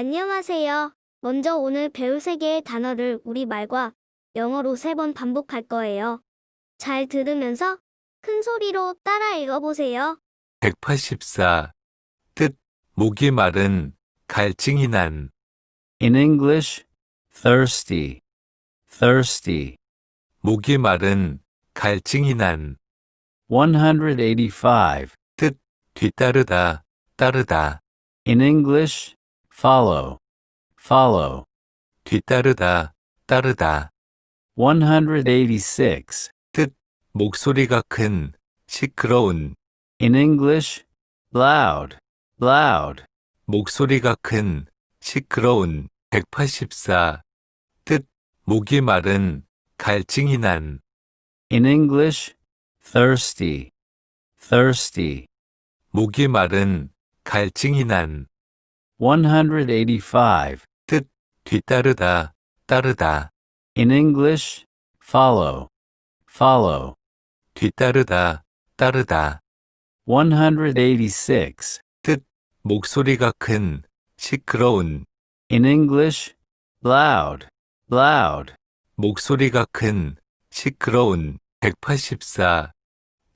안녕하세요. 먼저 오늘 배울 세 개의 단어를 우리말과 영어로 3번 반복할 거예요. 잘 들으면서 큰 소리로 따라 읽어보세요. 184. 뜻, 목이 마른, 갈증이 난. In English, thirsty, thirsty. 목이 마른, 갈증이 난. 185. 뜻, 뒤따르다, 따르다. In English, follow, follow. 뒤따르다, 따르다. 186. 뜻, 목소리가 큰, 시끄러운. In English, loud, loud. 목소리가 큰, 시끄러운. 184. 뜻, 목이 마른, 갈증이 난. In English, thirsty, thirsty. 목이 마른, 갈증이 난. 185. 뜻, 뒤따르다, 따르다. In English, follow, follow. 뒤따르다, 따르다. 186. 뜻, 목소리가 큰, 시끄러운. In English, loud, loud. 목소리가 큰, 시끄러운. 184.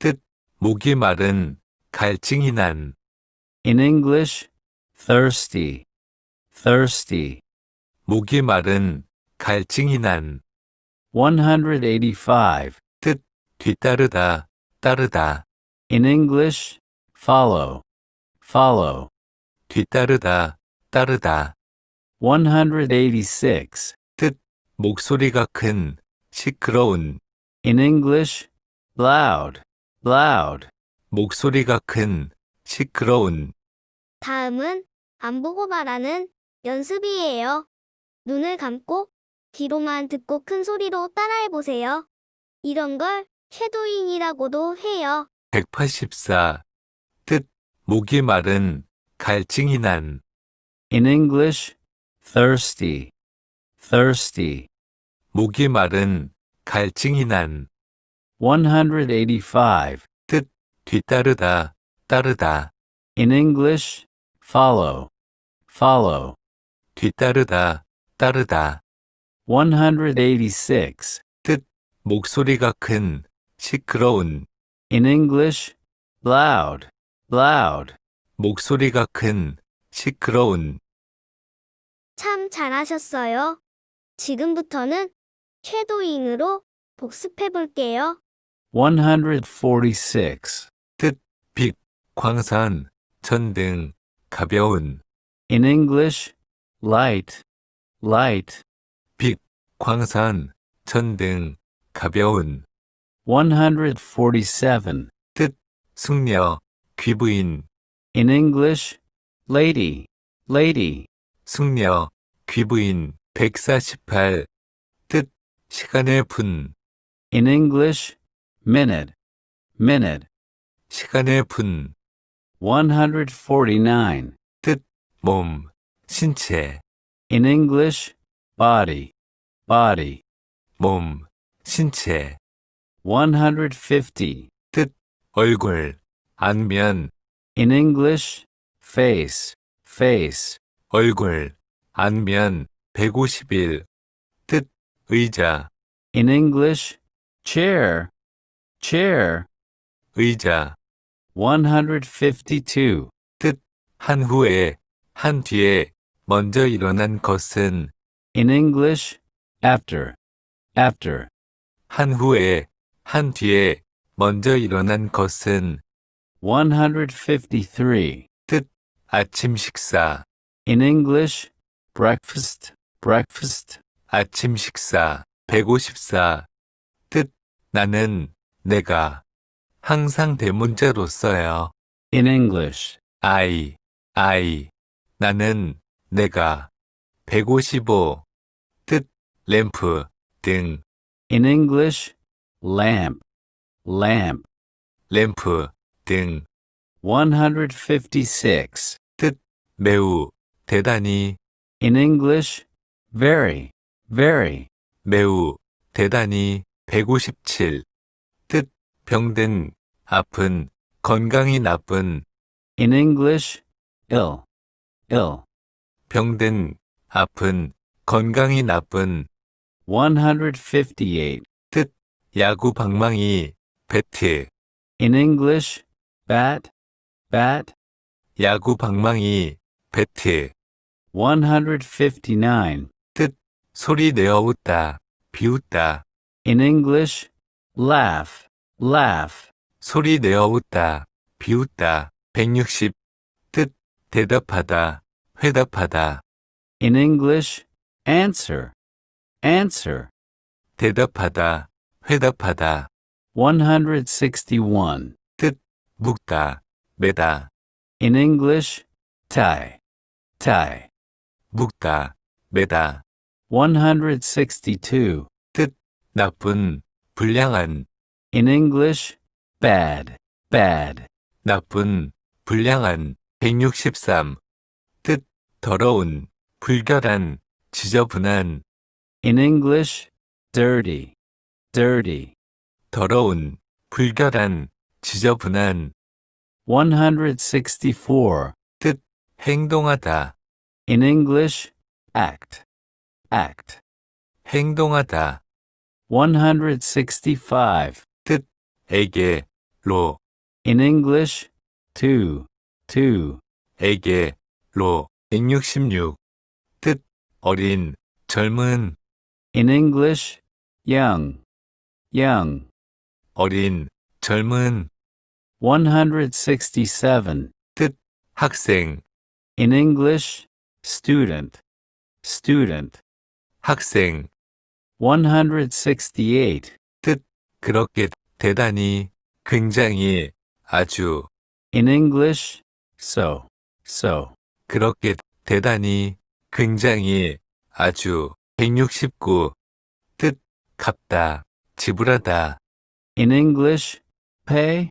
뜻, 목이 마른, 갈증이 난. In English, thirsty, thirsty. 목이 마른, 갈증이 난. 185. 뜻, 뒤따르다, 따르다. In English, follow, follow. 뒤따르다, 따르다. 186. 뜻, 목소리가 큰, 시끄러운. In English, loud, loud. 목소리가 큰, 시끄러운. 다음은 안 보고 말하는 연습이에요. 눈을 감고 귀로만 듣고 큰 소리로 따라해보세요. 이런 걸 쉐도잉이라고도 해요. 184. 뜻, 목이 마른, 갈증이 난. In English, thirsty, thirsty. 목이 마른, 갈증이 난. 185. 뜻, 뒤따르다, 따르다. In English, follow, follow. 뒤따르다, 따르다. 186. 뜻, 목소리가 큰, 시끄러운. In English, loud, loud. 목소리가 큰, 시끄러운. 참 잘하셨어요. 지금부터는 쉐도잉으로 복습해볼게요. 146. 뜻, 빛, 광선, 전등, 가벼운. In English, light, light. 빛, 광선, 전등, 가벼운. 147. 뜻, 숙녀, 귀부인. In English, lady, lady. 숙녀, 귀부인. 148. 뜻, 시간의 분. In English, minute, minute. 시간의 분. 149. 뜻, 몸, 신체. In English, body, body. 몸, 신체. 150. 뜻, 얼굴, 안면. In English, face, face. 얼굴, 안면. 151. 뜻, 의자, In English, chair, chair. 의자. 152. 뜻, 한 후에, 한 뒤에, 먼저 일어난 것은. In English, after, after. 한 후에, 한 뒤에, 먼저 일어난 것은. 153. 뜻, 아침 식사. In English, breakfast, breakfast. 아침 식사. 154. 뜻, 나는, 내가. 항상 대문자로 써요. In English, I. 나는, 내가. 155. 뜻, 램프, 등. in English, lamp, lamp. 램프, 등. 156. 뜻, 매우, 대단히. In English, very, very. 매우, 대단히. 157. 뜻, 병든, 아픈, 건강이 나쁜. In English, ill, ill. 병든, 아픈, 건강이 나쁜, 158. 야구 방망이, 배트, In English, bat, bat. 야구 방망이, 배트, 159. 소리 내어 웃다, 비웃다, In English, laugh, laugh. 소리 내어 웃다, 비웃다, 160, 대답하다, 회답하다, In English, answer, answer. 대답하다, 회답하다, 161. 묶다, 매다, In English, tie, tie. 묶다, 매다, 162. 나쁜, 불량한, In English, bad, bad. 나쁜, 불량한, 163, 더러운, 불결한, 지저분한, In English, dirty, dirty. 더러운, 불결한, 지저분한, 164. 행동하다, In English, act, act. 행동하다, 165. 에게, 로, In English, to, to. 에게, 로, 166, 어린, 젊은, In English, young, young. 어린, 젊은, 167. 학생, In English, student, student. 학생, 168. 그렇게, 대단히, 굉장히, 아주, In English, so, so. 그렇게, 대단히, 굉장히, 아주, 169, 갚다, 지불하다, In English, pay,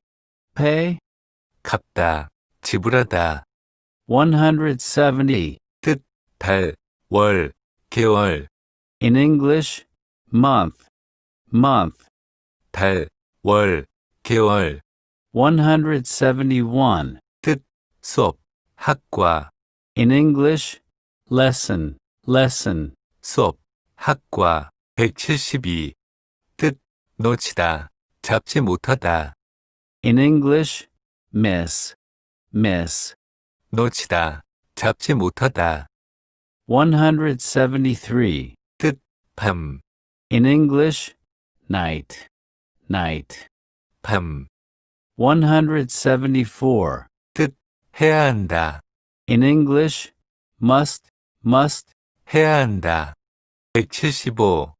pay. 갚다, 지불하다, 170. 달, 월, 개월, In English, month, month. 달, 월, 개월, 171. 수업, 학과, In English, lesson, lesson. 수업, 학과, 172, 놓치다, 잡지 못하다, In English, miss, miss. 놓치다, 잡지 못하다, 173. 밤, In English, night, night. 밤, 174. 해야 한다, In English, must, must. 해야 한다, 175,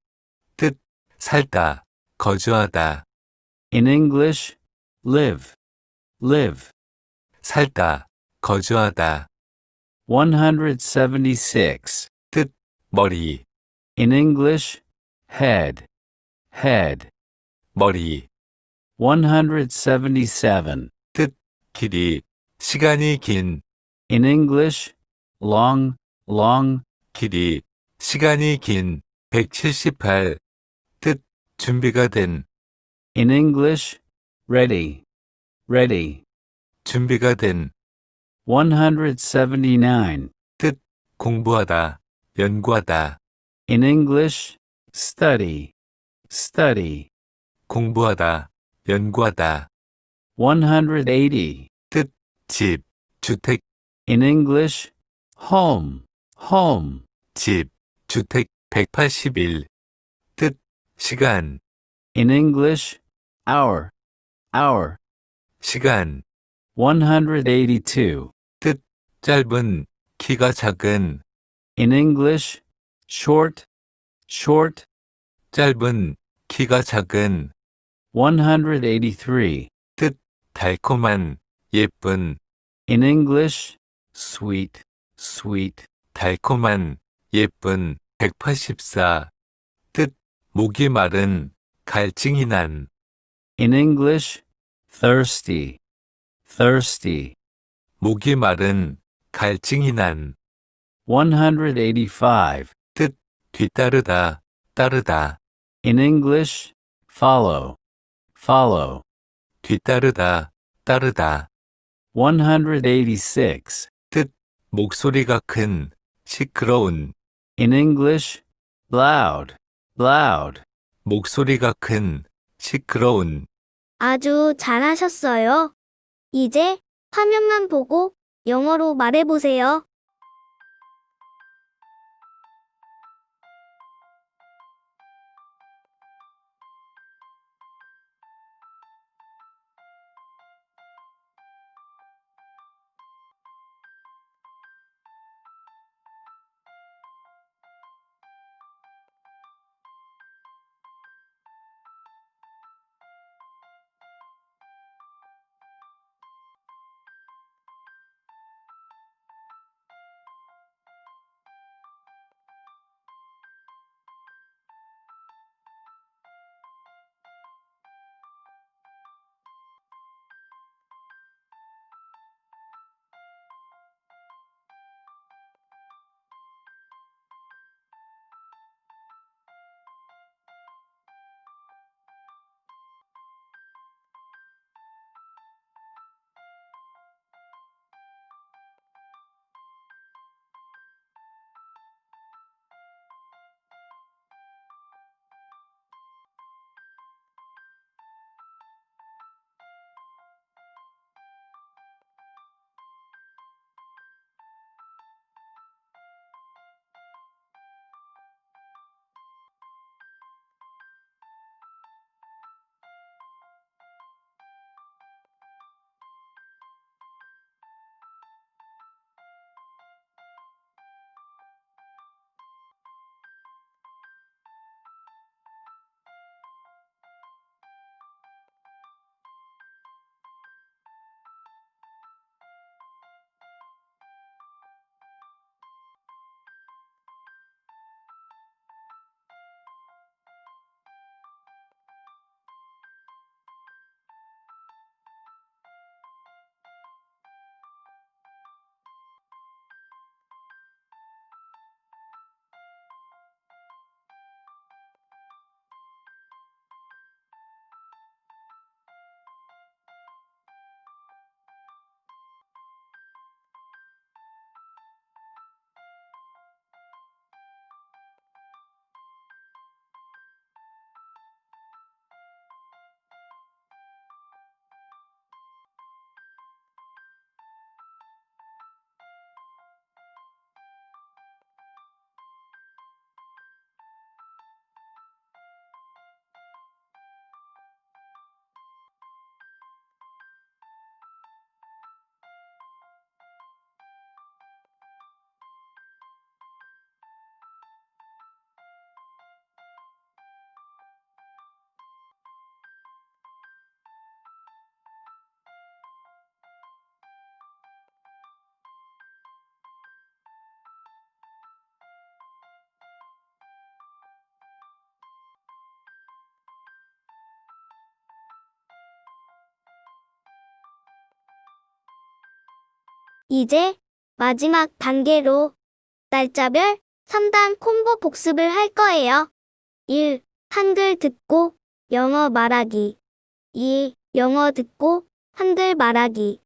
살다, 거주하다, In English, live, live. 살다, 거주하다, 176. 머리, In English, head, head. 머리, 177. 길이, 시간이 긴, In English, long, long. 길이, 시간이 긴, 178, 준비가 된, In English, ready, ready. 준비가 된, 179. 공부하다, 연구하다, In English, study, study. 공부하다, 연구하다, 180. 집, 주택, In English, home, home. 집, 주택, 181, 시간, In English, hour, hour. 시간, 182. 짧은, 키가 작은, In English, short, short. 짧은, 키가 작은, 183. 달콤한, 예쁜, In English, sweet, sweet. 달콤한, 예쁜, 184, 목이 마른, 갈증이 난, In English, thirsty, thirsty. 목이 마른, 갈증이 난, 185. 뒤따르다, 따르다, In English, follow, follow. 뒤따르다, 따르다, 186. 목소리가 큰, 시끄러운, In English, loud, loud. 목소리가 큰, 시끄러운. 아주 잘하셨어요. 이제 화면만 보고 영어로 말해보세요. 이제 마지막 단계로 날짜별 3단 콤보 복습을 할 거예요. 1. 한글 듣고 영어 말하기. 2. 영어 듣고 한글 말하기.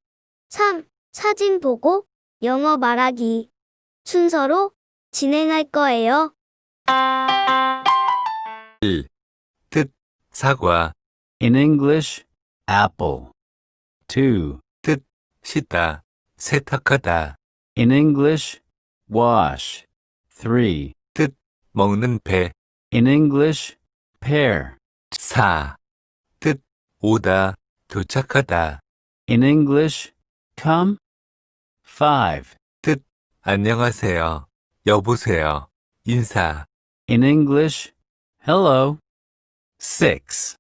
3. 사진 보고 영어 말하기. 순서로 진행할 거예요. 1. 뜻, 사과. In English, apple. 2. 씻다, 세탁하다. In English, wash. 3. 먹는 배. In English, pear. 4. 오다, 도착하다. In English, come. 5. 안녕하세요, 여보세요, 인사. In English, hello. 6.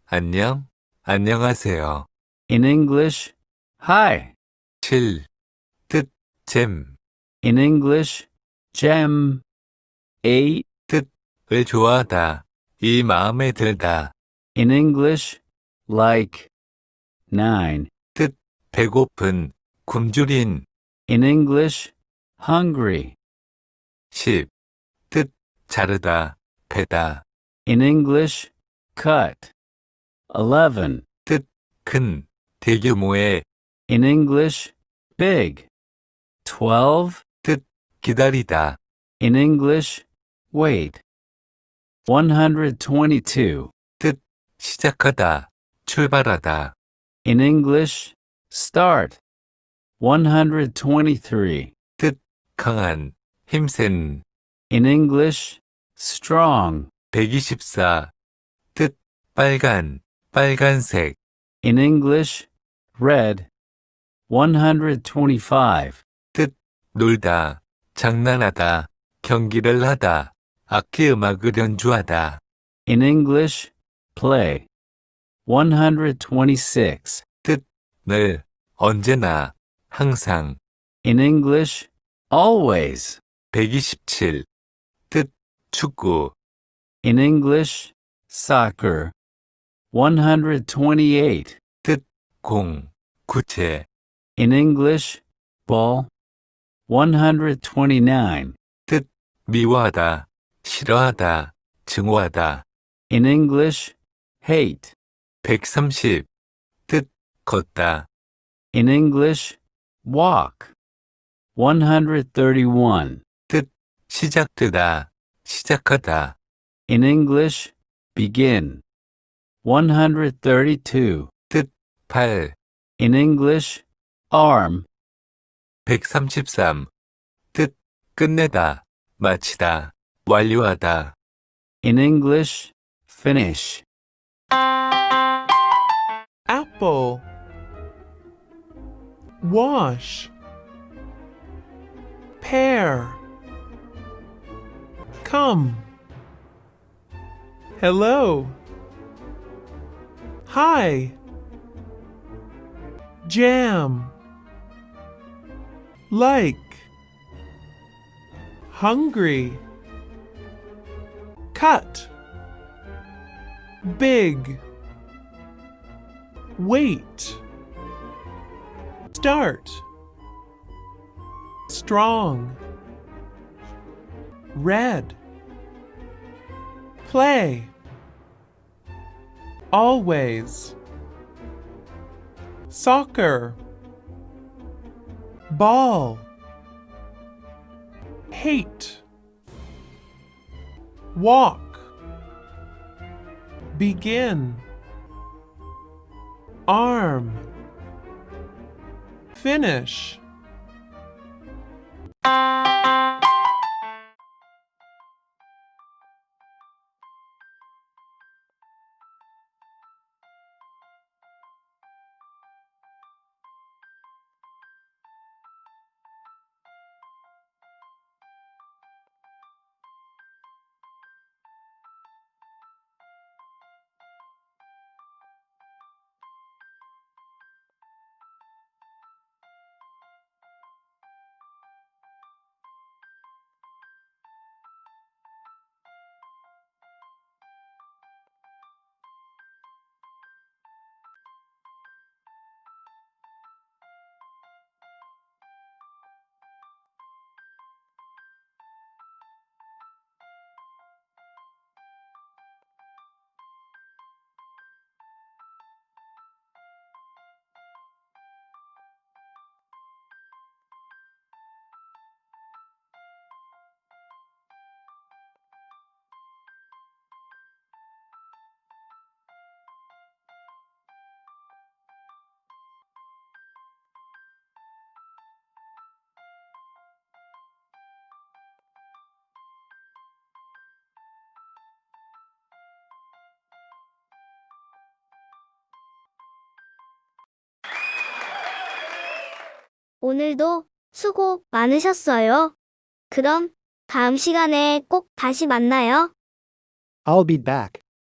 안녕, 안녕하세요. In English, hi. 7. 잼, In English, gem. 8. 을 좋아하다, 이 마음에 들다. In English, like. 9. 배고픈, 굶주린. In English, hungry. 10. 자르다, 베다. In English, cut. 11. 큰, 대규모의. In English, big. 12. 기다리다. In English, wait. 122. 시작하다. 출발하다. In English, start. 123. 강한, 힘센. In English, strong. 124. 빨간, 빨간색. In English, red. 125. 놀다, 장난하다, 경기를 하다, 악기 음악을 연주하다. In English, play. 126. 늘, 언제나, 항상. In English, always. 127. 축구. In English, soccer. 128. 공, 구체. In English, ball. 129. 미워하다, 싫어하다, 증오하다. In English, hate. 130. 걷다. In English, walk. 131. 시작되다, 시작하다. In English, begin. 132. 팔. In English, arm. 133. 끝내다, 마치다, 완료하다. In English, finish. apple, wash, pear, come, hello, hi, jam, like, hungry, cut, big, wait, start, strong, red, play, always, soccer, ball, hate, walk, begin, arm, finish. 오늘도 수고 많으셨어요. 그럼 다음 시간에 꼭 다시 만나요. I'll be back.